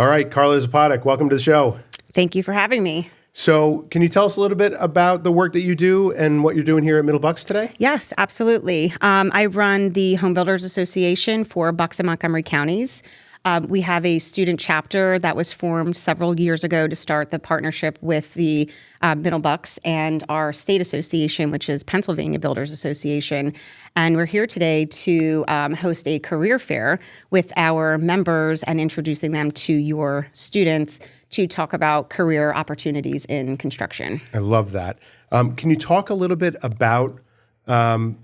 All right, Carla Zapotek, welcome to the show. Thank you for having me. So can you tell us a little bit about the work that you do and what you're doing here at Middle Bucks today? Yes, absolutely. I run the Home Builders Association for Bucks and Montgomery counties. We have a student chapter that was formed several years ago to start the partnership with the Middle Bucks and our state association, which is Pennsylvania Builders Association. And we're here today to host a career fair with our members and introducing them to your students to talk about career opportunities in construction. I love that. Can you talk a little bit about the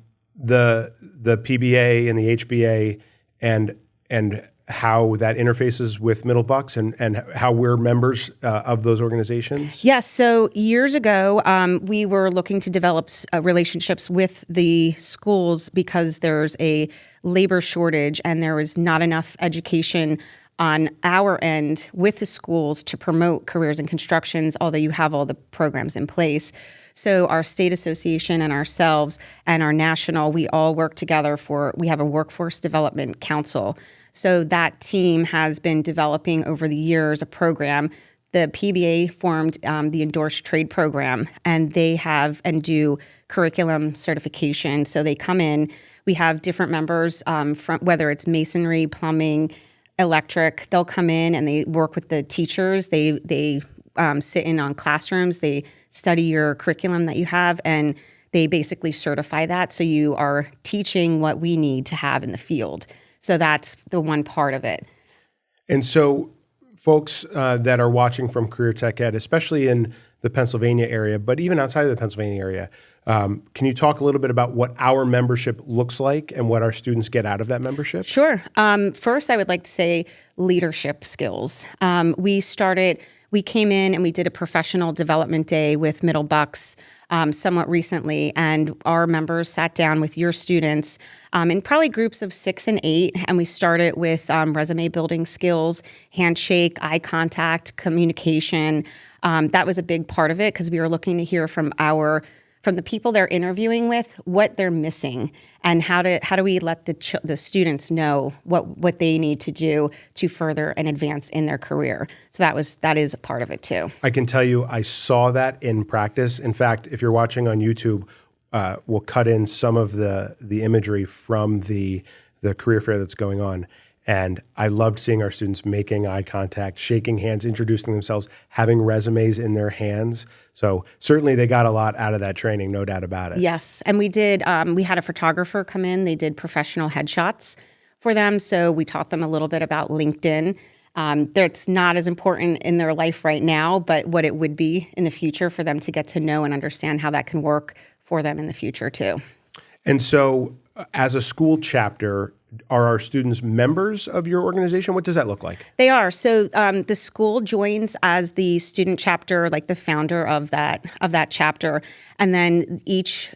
PBA and the HBA and how that interfaces with Middle Bucks and how we're members of those organizations? Yes. So years ago, we were looking to develop relationships with the schools because there's a labor shortage and there was not enough education on our end with the schools to promote careers in constructions, although you have all the programs in place. So our state association and ourselves and our national, we all work together we have a workforce development council. So that team has been developing over the years a program. The PBA formed the Endorsed Trade Program, and they have and do curriculum certification. So they come in, we have different members from whether it's masonry, plumbing, electric, they'll come in and they work with the teachers. They sit in on classrooms, they study your curriculum that you have, and they basically certify that. So you are teaching what we need to have in the field. So that's the one part of it. And so folks that are watching from Career Tech Ed, especially in the Pennsylvania area, but even outside of the Pennsylvania area, can you talk a little bit about what our membership looks like and what our students get out of that membership? Sure. First, I would like to say leadership skills. We came in and we did a professional development day with Middle Bucks somewhat recently, and our members sat down with your students in probably groups of 6 and 8, and we started with resume building skills, handshake, eye contact, communication. That was a big part of it because we were looking to hear from the people they're interviewing with what they're missing and how do we let the students know what they need to do to further and advance in their career. So that is a part of it too. I can tell you I saw that in practice. In fact, if you're watching on YouTube, we'll cut in some of the imagery from the career fair that's going on. And I loved seeing our students making eye contact, shaking hands, introducing themselves, having resumes in their hands. So certainly they got a lot out of that training, no doubt about it. Yes. And we did, we had a photographer come in. They did professional headshots for them. So we taught them a little bit about LinkedIn. That's not as important in their life right now, but what it would be in the future for them to get to know and understand how that can work for them in the future too. And so as a school chapter, are our students members of your organization? What does that look like? They are. So the school joins as the student chapter, like the founder of that chapter. And then each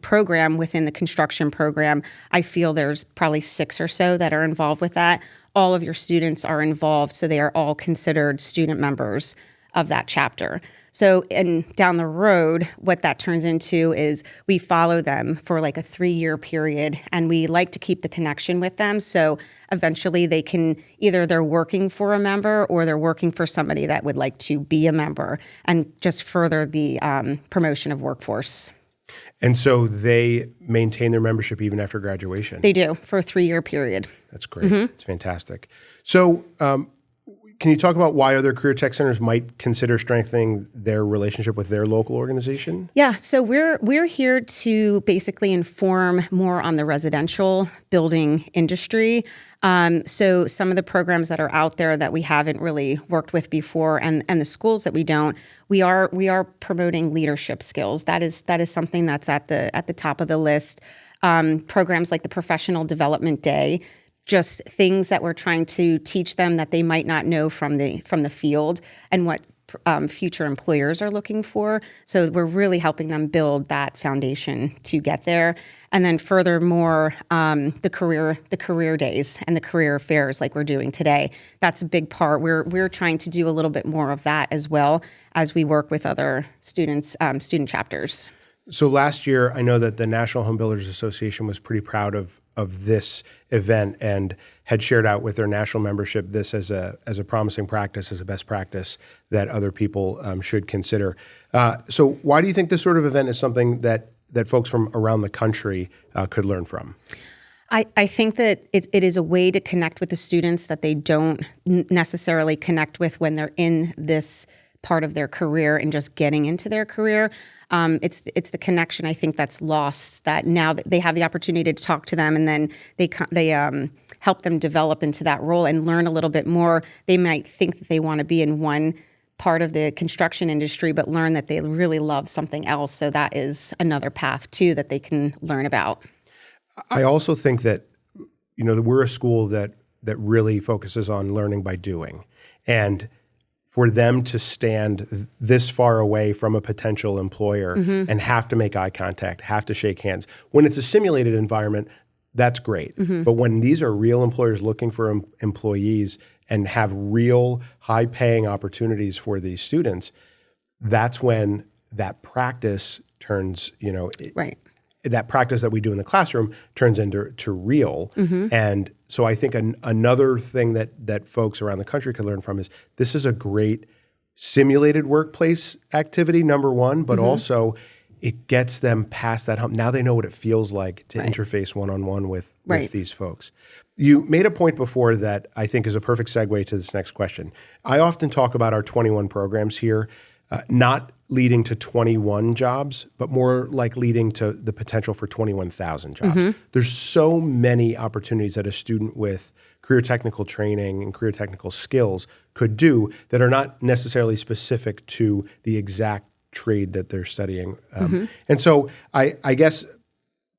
program within the construction program, I feel there's probably 6 or so that are involved with that. All of your students are involved, so they are all considered student members of that chapter. So, and down the road, what that turns into is we follow them for like a 3-year period, and we like to keep the connection with them. So eventually they can, either they're working for a member or they're working for somebody that would like to be a member and just further the promotion of workforce. And so they maintain their membership even after graduation? They do, for a 3-year period. That's great. That's fantastic. So, can you talk about why other career tech centers might consider strengthening their relationship with their local organization? Yeah, so we're here to basically inform more on the residential building industry. So some of the programs that are out there that we haven't really worked with before, and the schools that we are promoting leadership skills. That is something that's at the top of the list. Programs like the Professional Development Day. Just things that we're trying to teach them that they might not know from the field and what future employers are looking for. So we're really helping them build that foundation to get there. And then furthermore, the career days and the career fairs like we're doing today. That's a big part. We're trying to do a little bit more of that as well as we work with other student chapters. So last year, I know that the National Home Builders Association was pretty proud of of this event and had shared out with their national membership this as a promising practice, as a best practice that other people should consider. So why do you think this sort of event is something that folks from around the country could learn from? I think that it is a way to connect with the students that they don't necessarily connect with when they're in this part of their career and just getting into their career. It's the connection, I think, that's lost, that now that they have the opportunity to talk to them and then they help them develop into that role and learn a little bit more. They might think that they want to be in one part of the construction industry, but learn that they really love something else. So that is another path, too, that they can learn about. I also think that, that we're a school that really focuses on learning by doing. And for them to stand this far away from a potential employer and have to make eye contact, have to shake hands, when it's a simulated environment, that's great. But when these are real employers looking for employees and have real high-paying opportunities for these students, that's when that practice turns, Right. that practice that we do in the classroom turns into real. And so I think another thing that folks around the country could learn from is this is a great simulated workplace activity, number one, but also it gets them past that hump. Now they know what it feels like to interface one-on-one with these folks. You made a point before that I think is a perfect segue to this next question. I often talk about our 21 programs here, not leading to 21 jobs, but more like leading to the potential for 21,000 jobs. There's so many opportunities that a student with career technical training and career technical skills could do that are not necessarily specific to the exact trade that they're studying. And so I guess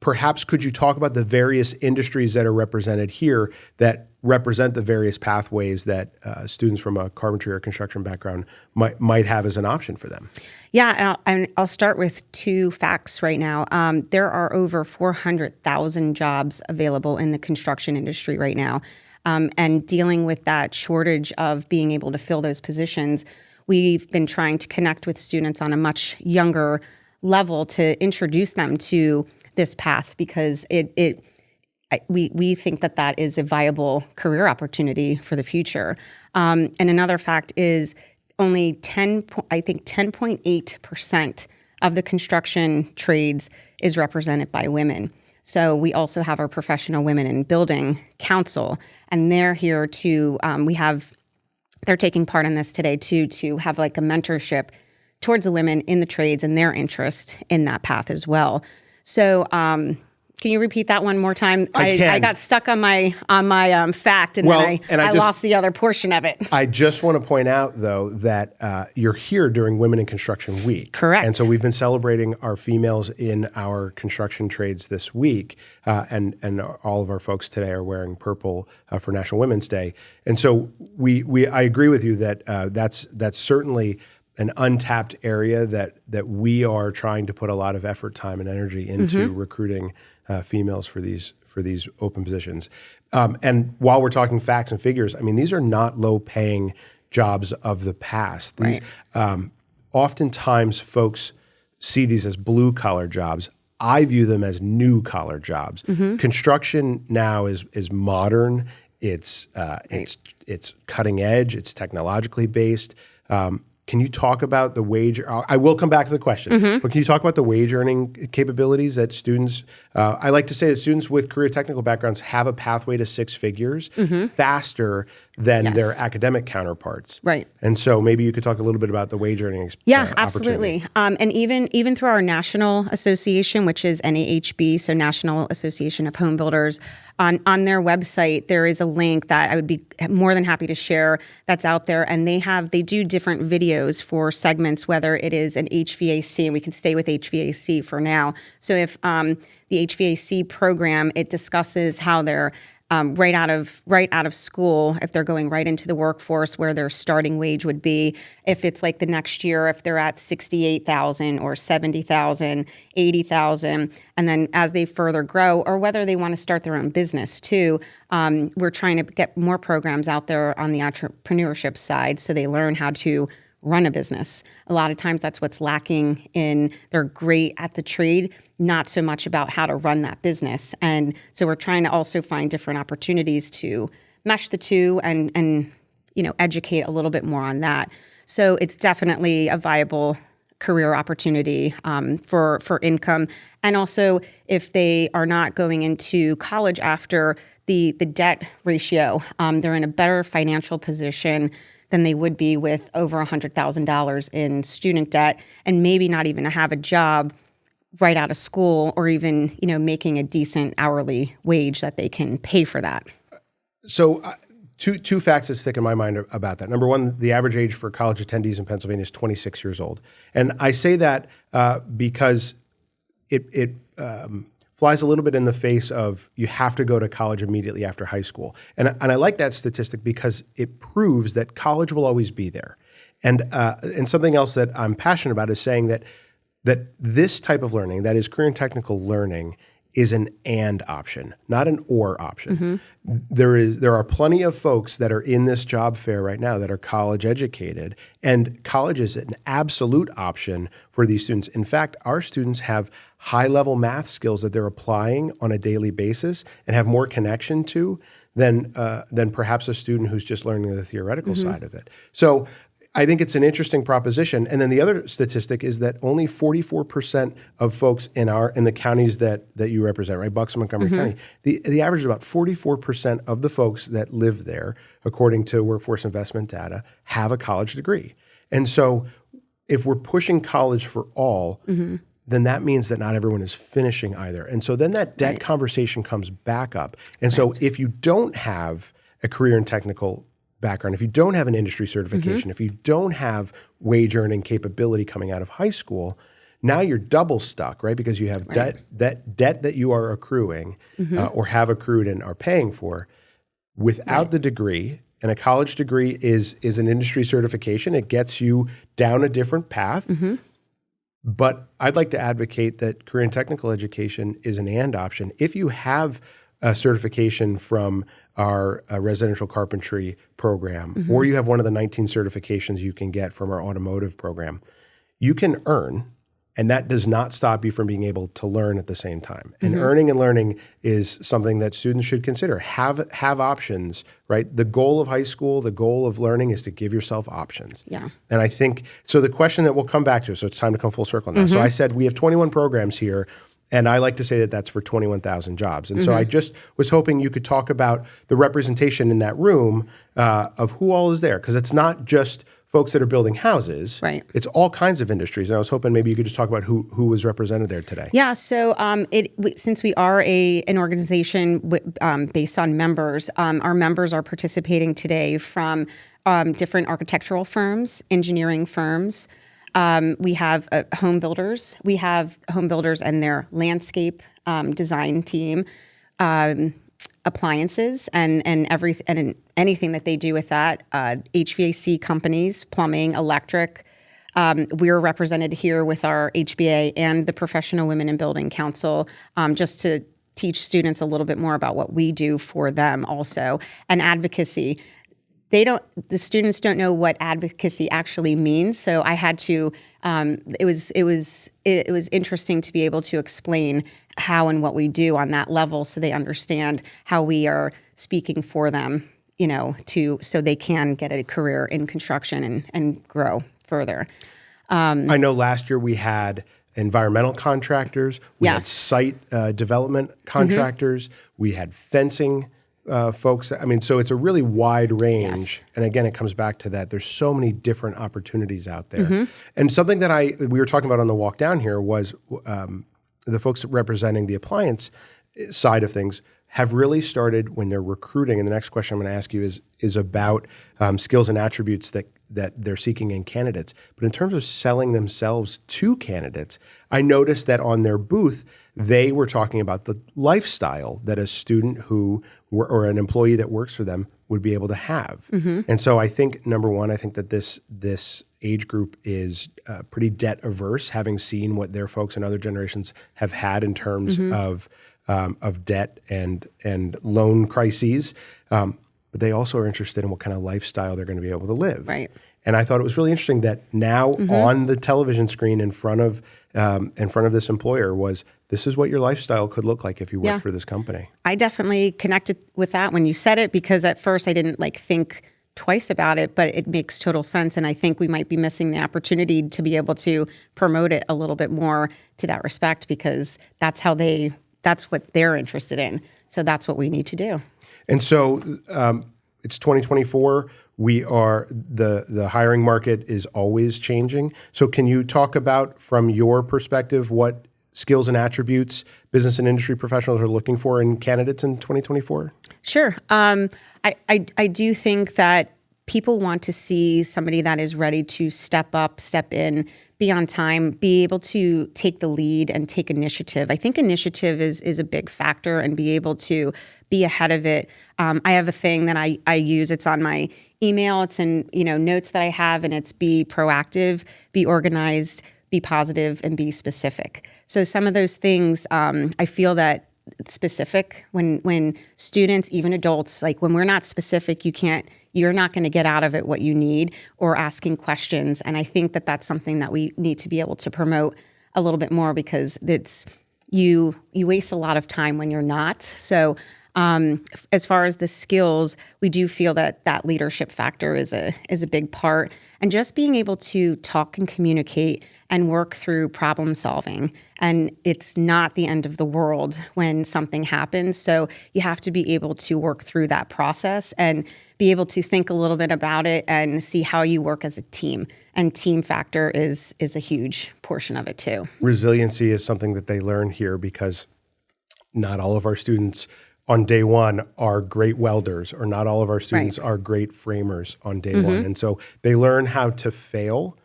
perhaps could you talk about the various industries that are represented here that represent the various pathways that students from a carpentry or construction background might have as an option for them? Yeah, and I'll start with two facts right now. There are over 400,000 jobs available in the construction industry right now. And dealing with that shortage of being able to fill those positions, we've been trying to connect with students on a much younger level to introduce them to this path because we think that is a viable career opportunity for the future. And another fact is only 10.8% of the construction trades is represented by women. So we also have our Professional Women in Building Council, and they're here to, they're taking part in this today too, to have like a mentorship towards the women in the trades and their interest in that path as well. So, can you repeat that one more time? I got stuck on my fact, and then I lost the other portion of it. I just want to point out, though, that you're here during Women in Construction Week. Correct. And so we've been celebrating our females in our construction trades this week, and all of our folks today are wearing purple for National Women's Day. And so I agree with you that that's certainly an untapped area that we are trying to put a lot of effort, time, and energy into recruiting females for these open positions. And while we're talking facts and figures, I mean, these are not low-paying jobs of the past. These oftentimes folks see these as blue-collar jobs. I view them as new-collar jobs. Construction now is modern. It's cutting edge. It's technologically based. Can you talk about the wage? I will come back to the question, but can you talk about the wage earning capabilities that students, I like to say that students with career technical backgrounds have a pathway to six figures faster than their academic counterparts. Right. And so maybe you could talk a little bit about the wage earning absolutely. And even through our national association, which is NAHB, so National Association of Home Builders, on their website, there is a link that I would be more than happy to share that's out there. And they do different videos for segments, whether it is an HVAC, and we can stay with HVAC for now. So if the HVAC program, it discusses how they're right out of school, if they're going right into the workforce, where their starting wage would be. If it's like the next year, if they're at 68,000 or 70,000, 80,000, and then as they further grow, or whether they want to start their own business too. We're trying to get more programs out there on the entrepreneurship side, so they learn how to run a business. A lot of times that's what's lacking in, they're great at the trade, not so much about how to run that business. And so we're trying to also find different opportunities to mesh the two and educate a little bit more on that. So it's definitely a viable career opportunity for income. And also, if they are not going into college after, the debt ratio, they're in a better financial position than they would be with over $100,000 in student debt, and maybe not even have a job right out of school, or even making a decent hourly wage that they can pay for that. So two facts that stick in my mind about that. Number one, the average age for college attendees in Pennsylvania is 26 years old. And I say that because it flies a little bit in the face of you have to go to college immediately after high school. And I like that statistic because it proves that college will always be there. And something else that I'm passionate about is saying that this type of learning, that is career and technical learning, is an and option, not an or option. There are plenty of folks that are in this job fair right now that are college educated, and college is an absolute option for these students. In fact, our students have high-level math skills that they're applying on a daily basis and have more connection to than perhaps a student who's just learning the theoretical side of it. So I think it's an interesting proposition. And then the other statistic is that only 44% of folks in the counties that you represent, right, Bucks and Montgomery County, the average is about 44% of the folks that live there, according to workforce investment data, have a college degree. And so if we're pushing college for all, then that means that not everyone is finishing either. And so then that debt conversation comes back up. And so if you don't have a career and technical background, if you don't have an industry certification, if you don't have wage earning capability coming out of high school, now you're double stuck, right? Because you have debt that you are accruing or have accrued and are paying for without the degree. And a college degree is an industry certification. It gets you down a different path. But I'd like to advocate that career and technical education is an and option. If you have a certification from our residential carpentry program, or you have one of the 19 certifications you can get from our automotive program, you can earn, and that does not stop you from being able to learn at the same time. And earning and learning is something that students should consider. Have options, right? The goal of high school, the goal of learning is to give yourself options. Yeah. And I think, so the question that we'll come back to, so it's time to come full circle now. So I said we have 21 programs here, and I like to say that that's for 21,000 jobs. And so I just was hoping you could talk about the representation in that room of who all is there, because it's not just folks that are building houses. Right. It's all kinds of industries. And I was hoping maybe you could just talk about who was represented there today. Yeah. So since we are an organization based on members, our members are participating today from different architectural firms, engineering firms. We have home builders. We have home builders and their landscape design team, appliances, and anything that they do with that. HVAC companies, plumbing, electric. We're represented here with our HBA and the Professional Women in Building Council, just to teach students a little bit more about what we do for them also, and advocacy. The students don't know what advocacy actually means. So I had to, it was interesting to be able to explain how and what we do on that level, so they understand how we are speaking for them, so they can get a career in construction and grow further. I know last year we had environmental contractors, we had site development contractors, we had fencing folks. I mean, so it's a really wide range. Yes. And again, it comes back to that. There's so many different opportunities out there. And something that we were talking about on the walk down here was the folks representing the appliance side of things have really started when they're recruiting. And the next question I'm going to ask you is about skills and attributes that they're seeking in candidates. But in terms of selling themselves to candidates, I noticed that on their booth, they were talking about the lifestyle that a student or an employee that works for them would be able to have. And so I think, number one, I think that this age group is pretty debt averse, having seen what their folks in other generations have had in terms of debt and loan crises. But they also are interested in what kind of lifestyle they're going to be able to live. Right. And I thought it was really interesting that now on the television screen in front of this employer was, this is what your lifestyle could look like if you worked for this company. I definitely connected with that when you said it, because at first I didn't think twice about it, but it makes total sense. And I think we might be missing the opportunity to be able to promote it a little bit more to that respect, because that's what they're interested in. So that's what we need to do. And so it's 2024. The hiring market is always changing. So can you talk about, from your perspective, what skills and attributes business and industry professionals are looking for in candidates in 2024? Sure. I do think that people want to see somebody that is ready to step up, step in, be on time, be able to take the lead and take initiative. I think initiative is a big factor, and be able to be ahead of it. I have a thing that I use. It's on my email. It's in notes that I have, and it's be proactive, be organized, be positive, and be specific. So some of those things, I feel that specific when students, even adults, when we're not specific, you're not going to get out of it what you need, or asking questions. And I think that that's something that we need to be able to promote a little bit more, because you waste a lot of time when you're not. So as far as the skills, we do feel that leadership factor is a big part, and just being able to talk and communicate and work through problem solving. And it's not the end of the world when something happens. So you have to be able to work through that process and be able to think a little bit about it and see how you work as a team. And team factor is a huge portion of it too. Resiliency is something that they learn here, because not all of our students on day one are great welders, or not all of our students are great framers on day one. And so they learn how to fail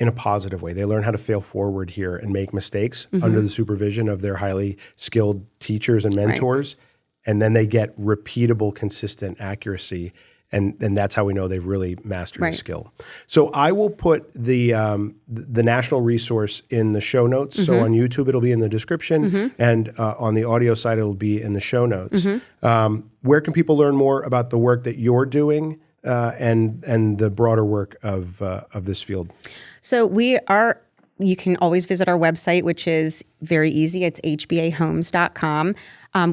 in a positive way. They learn how to fail forward here and make mistakes under the supervision of their highly skilled teachers and mentors. And then they get repeatable, consistent accuracy. And that's how we know they've really mastered the skill. So I will put the national resource in the show notes. So on YouTube, it'll be in the description. And on the audio side, it'll be in the show notes. Where can people learn more about the work that you're doing and the broader work of this field? So you can always visit our website, which is very easy. It's hbahomes.com.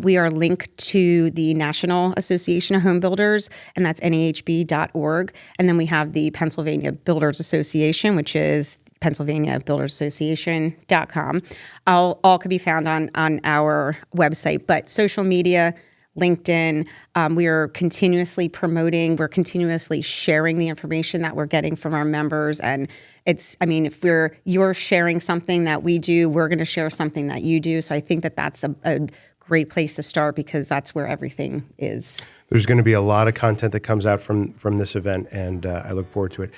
We are linked to the National Association of Home Builders, and that's nahb.org. And then we have the Pennsylvania Builders Association, which is PennsylvaniaBuildersAssociation.com. All could be found on our website. But social media, LinkedIn, we are continuously promoting, we're continuously sharing the information that we're getting from our members. And if you're sharing something that we do, we're going to share something that you do. So I think that that's a great place to start, because that's where everything is. There's going to be a lot of content that comes out from this event, and I look forward to it.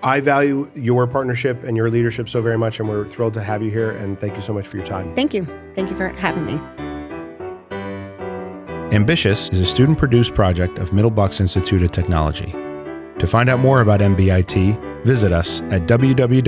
I value your partnership and your leadership so very much, and we're thrilled to have you here, and thank you so much for your time. Thank you. Thank you for having me. Ambitious is a student-produced project of Middle Bucks Institute of Technology. To find out more about MBIT, visit us at www.mbit.org.